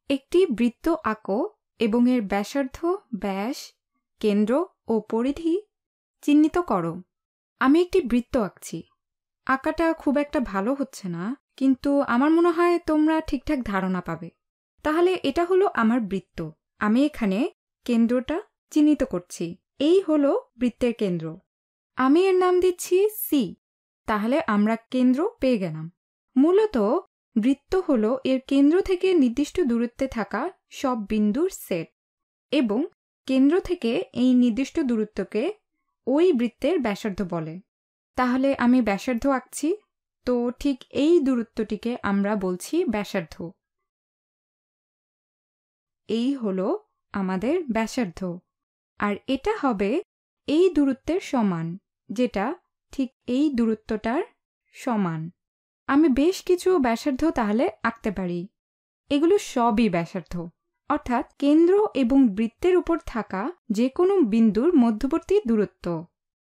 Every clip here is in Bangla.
একটি বৃত্ত আঁকো এবং এর ব্যাসার্ধ, ব্যাস, কেন্দ্র ও পরিধি চিহ্নিত করো। আমি একটি বৃত্ত আঁকছি। আঁকাটা খুব একটা ভালো হচ্ছে না, কিন্তু আমার মনে হয় তোমরা ঠিকঠাক ধারণা পাবে। তাহলে এটা হলো আমার বৃত্ত। আমি এখানে কেন্দ্রটা চিহ্নিত করছি। এই হলো বৃত্তের কেন্দ্র। আমি এর নাম দিচ্ছি সি। তাহলে আমরা কেন্দ্র পেয়ে গেলাম। মূলত বৃত্ত হলো এর কেন্দ্র থেকে নির্দিষ্ট দূরত্বে থাকা সব বিন্দুর সেট, এবং কেন্দ্র থেকে এই নির্দিষ্ট দূরত্বকে ওই বৃত্তের ব্যাসার্ধ বলে। তাহলে আমি ব্যাসার্ধ আঁকছি, তো ঠিক এই দূরত্বটিকে আমরা বলছি ব্যাসার্ধ। এই হলো আমাদের ব্যাসার্ধ, আর এটা হবে এই দূরত্বের সমান, যেটা ঠিক এই দূরত্বটার সমান। আমি বেশ কিছু ব্যাসার্ধ তাহলে আঁকতে পারি। এগুলো সবই ব্যাসার্ধ, অর্থাৎ কেন্দ্র এবং বৃত্তের উপর থাকা যে কোনো বিন্দুর মধ্যবর্তী দূরত্ব।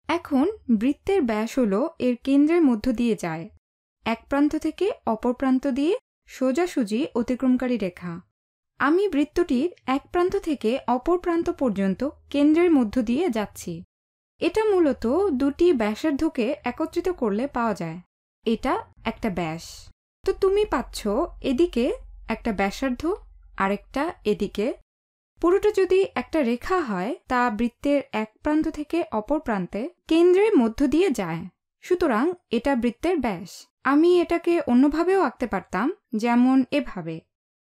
এখন বৃত্তের ব্যাস হলো এর কেন্দ্রের মধ্য দিয়ে যায়, এক প্রান্ত থেকে অপর প্রান্ত দিয়ে সোজাসুজি অতিক্রমকারী রেখা। আমি বৃত্তটির এক প্রান্ত থেকে অপর প্রান্ত পর্যন্ত কেন্দ্রের মধ্য দিয়ে যাচ্ছি। এটা মূলত দুটি ব্যাসার্ধকে একত্রিত করলে পাওয়া যায়। এটা একটা ব্যাস। তো তুমি পাচ্ছ এদিকে একটা ব্যাসার্ধ, আরেকটা এদিকে। পুরোটা যদি একটা রেখা হয়, তা বৃত্তের এক প্রান্ত থেকে অপর প্রান্তে কেন্দ্রের মধ্য দিয়ে যায়। সুতরাং এটা বৃত্তের ব্যাস। আমি এটাকে অন্যভাবেও আঁকতে পারতাম, যেমন এভাবে।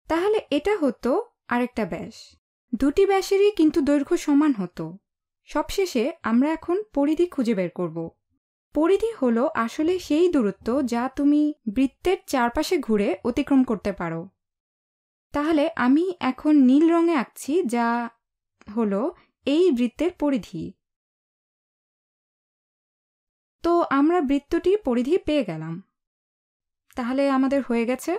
তাহলে এটা হতো আরেকটা ব্যাস। দুটি ব্যাসেরই কিন্তু দৈর্ঘ্য সমান হতো। সবশেষে আমরা এখন পরিধি খুঁজে বের করব। পরিধি হলো আসলে সেই দূরত্ব যা তুমি বৃত্তের চারপাশে ঘুরে অতিক্রম করতে পারো। তাহলে আমি এখন নীল রঙে আঁকছি, যা হলো এই বৃত্তের পরিধি। তো আমরা বৃত্তটি পরিধি পেয়ে গেলাম। তাহলে আমাদের হয়ে গেছে